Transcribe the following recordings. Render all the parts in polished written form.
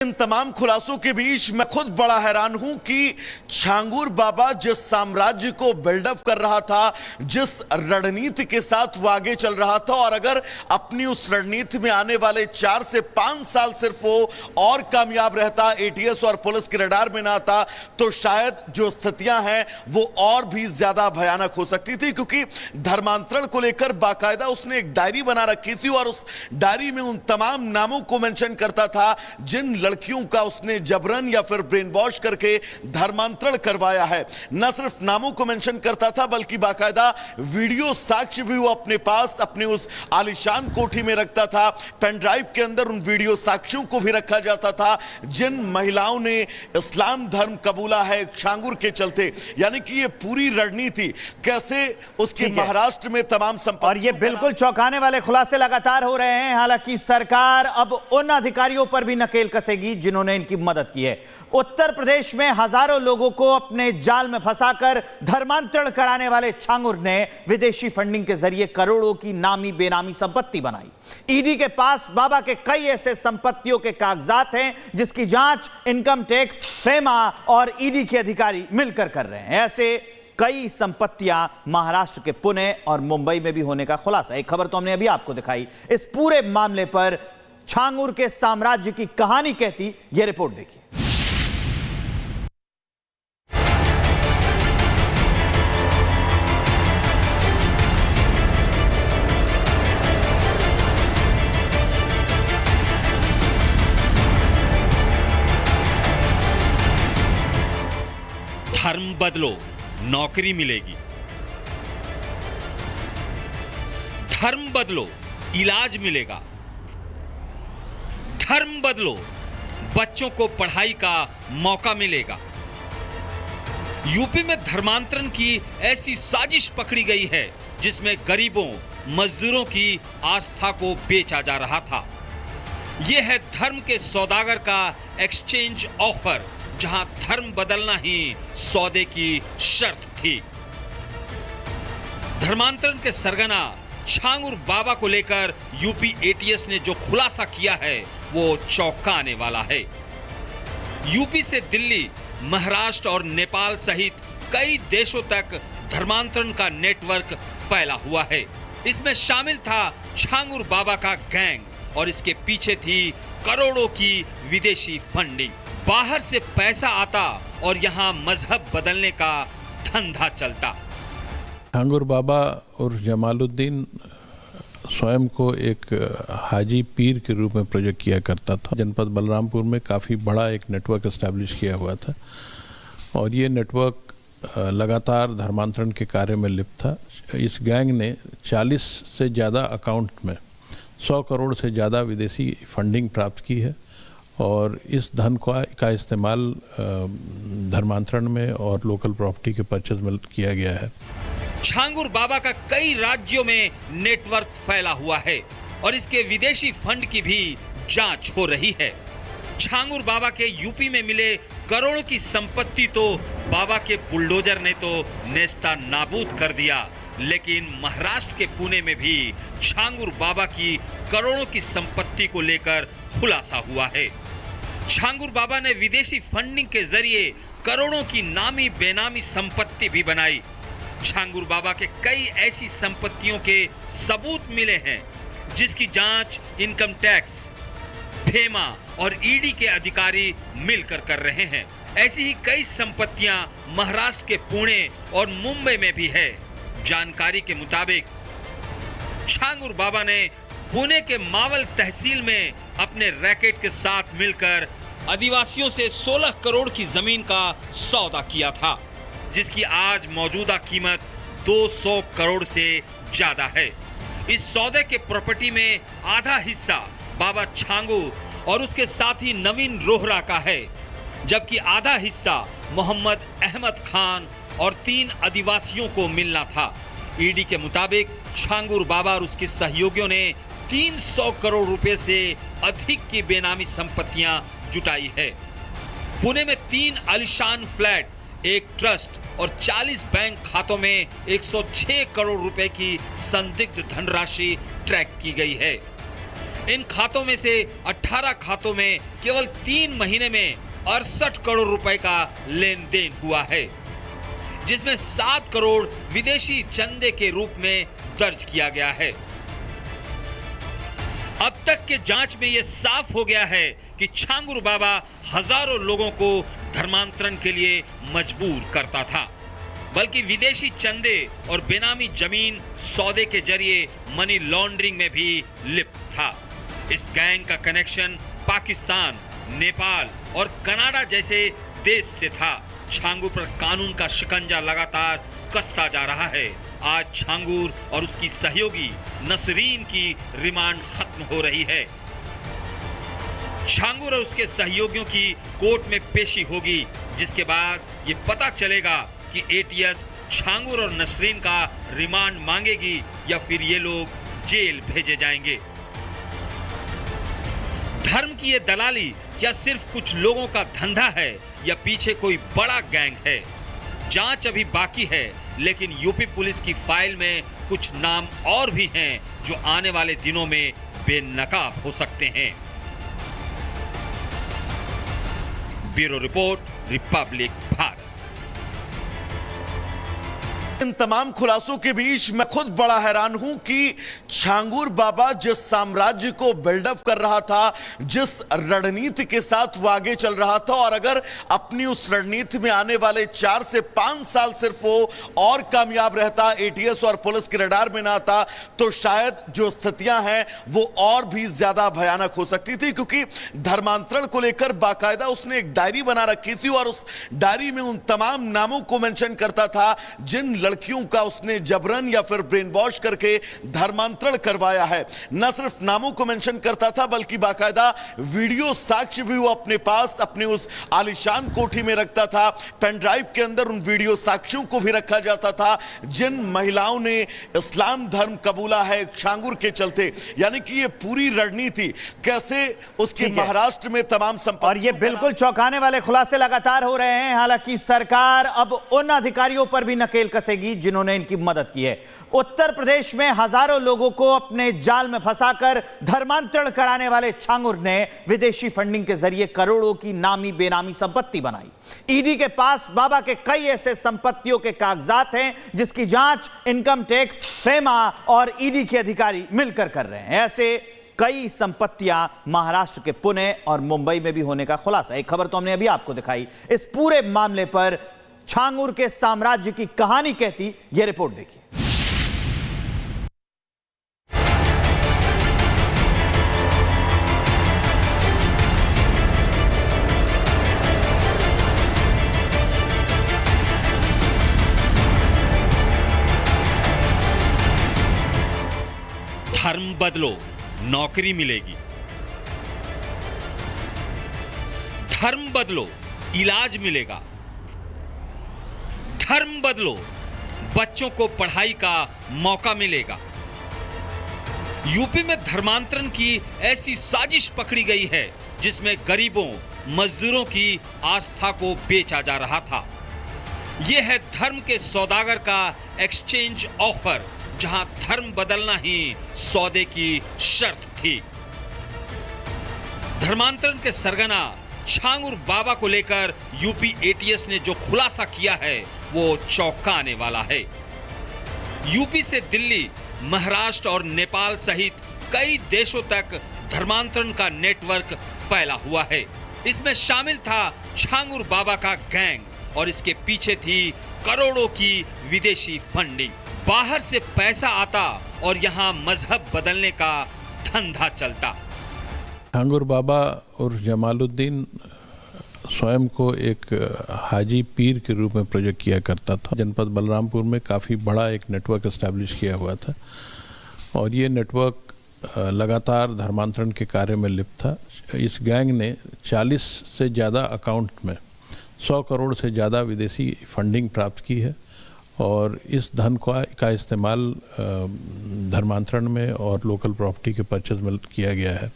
इन तमाम खुलासों के बीच मैं खुद बड़ा हैरान हूं कि छांगुर बाबा जिस साम्राज्य को बिल्डअप कर रहा था, जिस रणनीति के साथ वो आगे चल रहा था, और अगर अपनी उस रणनीति में आने वाले 4 से 5 साल सिर्फ वो और कामयाब रहता, एटीएस और पुलिस के रडार में ना आता, तो शायद जो स्थितियां हैं वो और भी ज्यादा भयानक हो सकती थी। क्योंकि धर्मांतरण को लेकर बाकायदा उसने एक डायरी बना रखी थी और उस डायरी में उन तमाम नामों को मेंशन करता था जिन लड़कियों का उसने जबरन या फिर ब्रेन वॉश करके धर्मांतरण करवाया है। न सिर्फ नामों को मेंशन करता था बल्कि बाकायदा वीडियो साक्ष्य भी वो अपने पास अपने उस आलीशान कोठी में रखता था। पेन ड्राइव के अंदर उन वीडियो साक्ष्यों को भी रखा जाता था जिन महिलाओं ने इस्लाम धर्म कबूला है छांगुर के चलते। यानी कि ये पूरी रणनीति कैसे उसके महाराष्ट्र में तमाम संपत्ति, और ये बिल्कुल चौंकाने वाले खुलासे लगातार हो रहे हैं। हालांकि सरकार अब उन अधिकारियों पर भी नकेल कसेगी जिन्होंने इनकी मदद की है। उत्तर प्रदेश में हजारों लोगों को अपने जाल में फंसाकर धर्मांतरण कराने वाले छांगुर ने विदेशी फंडिंग के जरिए करोड़ों की नामी बेनामी संपत्ति बनाई। ईडी के पास बाबा के कई ऐसे संपत्तियों के कागजात हैं जिसकी जांच इनकम टैक्स, फेमा और ईडी के अधिकारी मिलकर कर रहे हैं। ऐसे कई संपत्तियां महाराष्ट्र के पुणे और मुंबई में भी होने का खुलासा। एक खबर तो हमने अभी आपको दिखाई। इस पूरे मामले पर छांगुर के साम्राज्य की कहानी कहती यह रिपोर्ट देखिए। धर्म बदलो, नौकरी मिलेगी। धर्म बदलो, इलाज मिलेगा। धर्म बदलो, बच्चों को पढ़ाई का मौका मिलेगा। यूपी में धर्मांतरण की ऐसी साजिश पकड़ी गई है जिसमें गरीबों, मजदूरों की आस्था को बेचा जा रहा था। यह है धर्म के सौदागर का एक्सचेंज ऑफर, जहां धर्म बदलना ही सौदे की शर्त थी। धर्मांतरण के सरगना छांगुर बाबा को लेकर यूपी एटीएस ने जो खुलासा किया है वो चौंकाने वाला है। यूपी से दिल्ली, महाराष्ट्र और नेपाल सहित कई देशों तक धर्मांतरण का नेटवर्क फैला हुआ है। इसमें शामिल था छांगुर बाबा का गैंग और इसके पीछे थी करोड़ों की विदेशी फंडिंग। बाहर से पैसा आता और यहाँ मजहब बदलने का धंधा चलता। छांगुर बाबा और जमालुद्दीन स्वयं को एक हाजी पीर के रूप में प्रोजेक्ट किया करता था। जनपद बलरामपुर में काफ़ी बड़ा एक नेटवर्क एस्टैब्लिश किया हुआ था और ये नेटवर्क लगातार धर्मांतरण के कार्य में लिप्त था। इस गैंग ने 40 से ज़्यादा अकाउंट में 100 करोड़ से ज़्यादा विदेशी फंडिंग प्राप्त की है और इस धन का इस्तेमाल धर्मांतरण में और लोकल प्रॉपर्टी के परचेज में किया गया है। छांगुर बाबा का कई राज्यों में नेटवर्क फैला हुआ है और इसके विदेशी फंड की भी जांच हो रही है। छांगुर बाबा के यूपी में मिले करोड़ों की संपत्ति तो बाबा के बुलडोजर ने तो नेस्ता नाबूद कर दिया, लेकिन महाराष्ट्र के पुणे में भी छांगुर बाबा की करोड़ों की संपत्ति को लेकर खुलासा हुआ है। छांगुर बाबा ने विदेशी फंडिंग के जरिए करोड़ों की नामी बेनामी संपत्ति भी बनाई। छांगुर बाबा के कई ऐसी संपत्तियों के सबूत मिले हैं जिसकी जांच इनकम टैक्स, फेमा और ईडी के अधिकारी मिलकर कर रहे हैं। ऐसी ही कई संपत्तियां महाराष्ट्र के पुणे और मुंबई में भी है। जानकारी के मुताबिक छांगुर बाबा ने पुणे के मावल तहसील में अपने रैकेट के साथ मिलकर आदिवासियों से 16 करोड़ की जमीन का सौदा किया था, जिसकी आज मौजूदा कीमत 200 करोड़ से ज्यादा है। इस सौदे के प्रॉपर्टी में आधा हिस्सा बाबा छांगुर और उसके साथी नवीन रोहरा का है, जबकि आधा हिस्सा मोहम्मद अहमद खान और 3 आदिवासियों को मिलना था। ईडी के मुताबिक छांगुर बाबा और उसके सहयोगियों ने 300 करोड़ रुपए से अधिक की बेनामी संपत्तियां जुटाई है। पुणे में 3 आलीशान फ्लैट, एक ट्रस्ट और 40 बैंक खातों में 106 करोड़ रुपए की संदिग्ध धनराशि ट्रैक की गई है। इन खातों में से 18 खातों में केवल 3 महीने में 68 करोड़ रुपए का लेन देन हुआ है, जिसमें 7 करोड़ विदेशी चंदे के रूप में दर्ज किया गया है। अब तक के जांच में यह साफ हो गया है कि छांगुर बाबा हजारों लोगों को धर्मांतरण के लिए मजबूर करता था, बल्कि विदेशी चंदे और बेनामी जमीन सौदे के जरिए मनी लॉन्ड्रिंग में भी लिप्त था। इस गैंग का कनेक्शन पाकिस्तान, नेपाल और कनाडा जैसे देश से था। छांगुर पर कानून का शिकंजा लगातार कसता जा रहा है। आज छांगुर और उसकी सहयोगी नसरीन की रिमांड खत्म हो रही है। छांगुर और उसके सहयोगियों की कोर्ट में पेशी होगी, जिसके बाद ये पता चलेगा कि एटीएस छांगुर और नसरीन का रिमांड मांगेगी या फिर ये लोग जेल भेजे जाएंगे। धर्म की ये दलाली क्या सिर्फ कुछ लोगों का धंधा है या पीछे कोई बड़ा गैंग है? जांच अभी बाकी है, लेकिन यूपी पुलिस की फाइल में कुछ नाम और भी हैं जो आने वाले दिनों में बेनकाब हो सकते हैं। Bureau report, Republic Bharat. इन तमाम खुलासों के बीच मैं खुद बड़ा हैरान हूं कि छांगुर बाबा जिस साम्राज्य को बिल्डअप कर रहा था, जिस रणनीति के साथ वो आगे चल रहा था, और अगर अपनी उस रणनीति में आने वाले 4 से 5 साल सिर्फ वो और कामयाब रहता, एटीएस और पुलिस के रडार में ना आता, तो शायद जो स्थितियां हैं वो और भी ज्यादा भयानक हो सकती थी। क्योंकि धर्मांतरण को लेकर बाकायदा उसने एक डायरी बना रखी थी और उस डायरी में उन तमाम नामों को मेंशन करता था जिन लड़कियों का उसने जबरन या फिर ब्रेन वॉश करके धर्मांतरण करवाया है। न सिर्फ नामों को मेंशन करता था, बल्कि बाकायदा वीडियो साक्ष्य भी वो अपने पास अपने उस आलीशान कोठी में रखता था। पेन ड्राइव के अंदर उन वीडियो साक्ष्यों को भी रखा जाता था जिन महिलाओं ने इस्लाम धर्म कबूला है छांगुर के चलते। यानी कि ये पूरी रणनीति कैसे उसके महाराष्ट्र में तमाम संपत्ति, और ये बिल्कुल चौंकाने वाले खुलासे लगातार हो रहे हैं। हालांकि सरकार अब उन अधिकारियों पर भी नकेल कसेगी जिन्होंने इनकी मदद की है। उत्तर प्रदेश में हजारों लोगों को अपने जाल में फंसाकर धर्मांतरण कराने वाले छांगुर ने विदेशी फंडिंग के जरिए करोड़ों की नामी बेनामी संपत्ति बनाई। ईडी के पास बाबा के कई ऐसे संपत्तियों के कागजात हैं जिसकी जांच इनकम टैक्स, फेमा और ईडी के अधिकारी मिलकर कर रहे हैं। ऐसे कई संपत्तियां महाराष्ट्र के पुणे और मुंबई में भी होने का खुलासा। एक खबर तो हमने अभी आपको दिखाई। इस पूरे मामले पर छांगुर के साम्राज्य की कहानी कहती यह रिपोर्ट देखिए। धर्म बदलो, नौकरी मिलेगी। धर्म बदलो, इलाज मिलेगा। धर्म बदलो, बच्चों को पढ़ाई का मौका मिलेगा। यूपी में धर्मांतरण की ऐसी साजिश पकड़ी गई है जिसमें गरीबों, मजदूरों की आस्था को बेचा जा रहा था। यह है धर्म के सौदागर का एक्सचेंज ऑफर, जहां धर्म बदलना ही सौदे की शर्त थी। धर्मांतरण के सरगना छांगुर बाबा को लेकर यूपी एटीएस ने जो खुलासा किया है वो चौंकाने वाला है। यूपी से दिल्ली, महाराष्ट्र और नेपाल सहित कई देशों तक धर्मांतरण का नेटवर्क फैला हुआ है। इसमें शामिल था छांगुर बाबा का गैंग और इसके पीछे थी करोड़ों की विदेशी फंडिंग। बाहर से पैसा आता और यहां मजहब बदलने का धंधा चलता। छांगुर बाबा और जमालुद्दीन स्वयं को एक हाजी पीर के रूप में प्रोजेक्ट किया करता था। जनपद बलरामपुर में काफ़ी बड़ा एक नेटवर्क एस्टैब्लिश किया हुआ था और ये नेटवर्क लगातार धर्मांतरण के कार्य में लिप्त था। इस गैंग ने 40 से ज़्यादा अकाउंट में 100 करोड़ से ज़्यादा विदेशी फंडिंग प्राप्त की है और इस धन का इस्तेमाल धर्मांतरण में और लोकल प्रॉपर्टी के परचेज में किया गया है।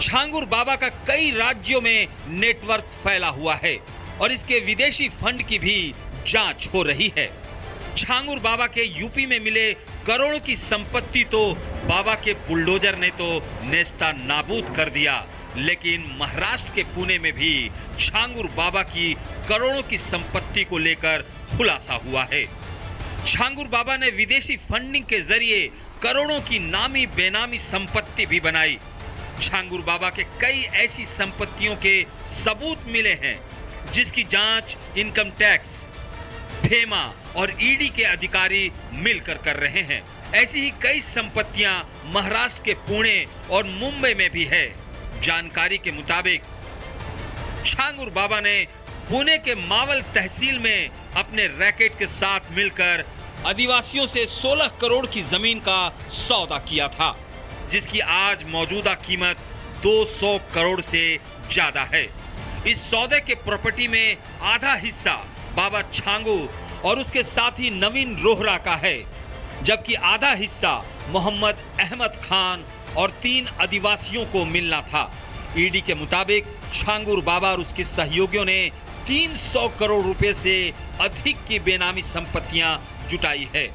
छांगुर बाबा का कई राज्यों में नेटवर्क फैला हुआ है और इसके विदेशी फंड की भी जांच हो रही है। छांगुर बाबा के यूपी में मिले करोड़ों की संपत्ति तो बाबा के बुलडोजर ने तो नेस्ता नाबूद कर दिया, लेकिन महाराष्ट्र के पुणे में भी छांगुर बाबा की करोड़ों की संपत्ति को लेकर खुलासा हुआ है। छांगुर बाबा ने विदेशी फंडिंग के जरिए करोड़ों की नामी बेनामी संपत्ति भी बनाई। छांगुर बाबा के कई ऐसी संपत्तियों के सबूत मिले हैं जिसकी जांच इनकम टैक्स, फेमा और ईडी के अधिकारी मिलकर कर रहे हैं। ऐसी ही कई संपत्तियां महाराष्ट्र के पुणे और मुंबई में भी है। जानकारी के मुताबिक छांगुर बाबा ने पुणे के मावल तहसील में अपने रैकेट के साथ मिलकर आदिवासियों से 16 करोड़ की जमीन का सौदा किया था, जिसकी आज मौजूदा कीमत 200 करोड़ से ज्यादा है। इस सौदे के प्रॉपर्टी में आधा हिस्सा बाबा छांगुर और उसके साथी नवीन रोहरा का है, जबकि आधा हिस्सा मोहम्मद अहमद खान और 3 आदिवासियों को मिलना था। ईडी के मुताबिक छांगुर बाबा और उसके सहयोगियों ने 300 करोड़ रुपए से अधिक की बेनामी संपत्तियां जुटाई है।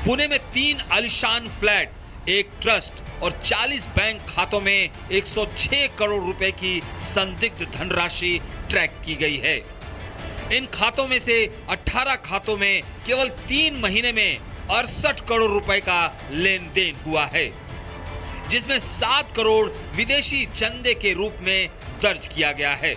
पुणे में 3 आलीशान फ्लैट, एक ट्रस्ट और 40 बैंक खातों में 106 करोड़ रुपए की संदिग्ध धनराशि ट्रैक की गई है। इन खातों में से 18 खातों में केवल 3 महीने में 68 करोड़ रुपए का लेन देन हुआ है, जिसमें 7 करोड़ विदेशी चंदे के रूप में दर्ज किया गया है।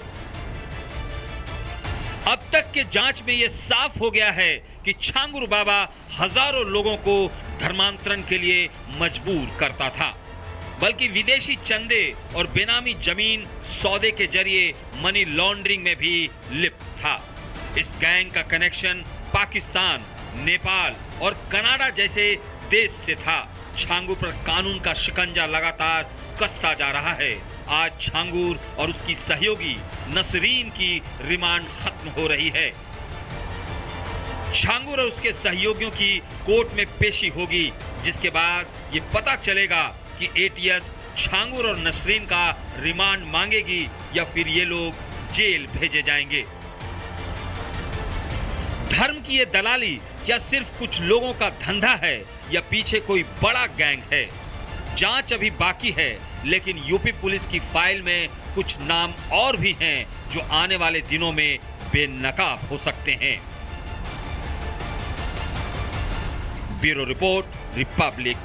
अब तक के जांच में यह साफ हो गया है कि छांगुर बाबा हजारों लोगों को धर्मांतरण के लिए मजबूर करता था, बल्कि विदेशी चंदे और बेनामी जमीन सौदे के जरिए मनी लॉन्ड्रिंग में भी लिप्त था। इस गैंग का कनेक्शन पाकिस्तान, नेपाल और कनाडा जैसे देश से था। छांगुर पर कानून का शिकंजा लगातार कसता जा रहा है। आज छांगुर और उसकी सहयोगी नसरीन की रिमांड खत्म हो रही है। छांगुर और उसके सहयोगियों की कोर्ट में पेशी होगी, जिसके बाद ये पता चलेगा कि एटीएस छांगुर और नसरीन का रिमांड मांगेगी या फिर ये लोग जेल भेजे जाएंगे। धर्म की ये दलाली क्या सिर्फ कुछ लोगों का धंधा है या पीछे कोई बड़ा गैंग है? जांच अभी बाकी है, लेकिन यूपी पुलिस की फाइल में कुछ नाम और भी हैं जो आने वाले दिनों में बेनकाब हो सकते हैं। Bureau report, Republic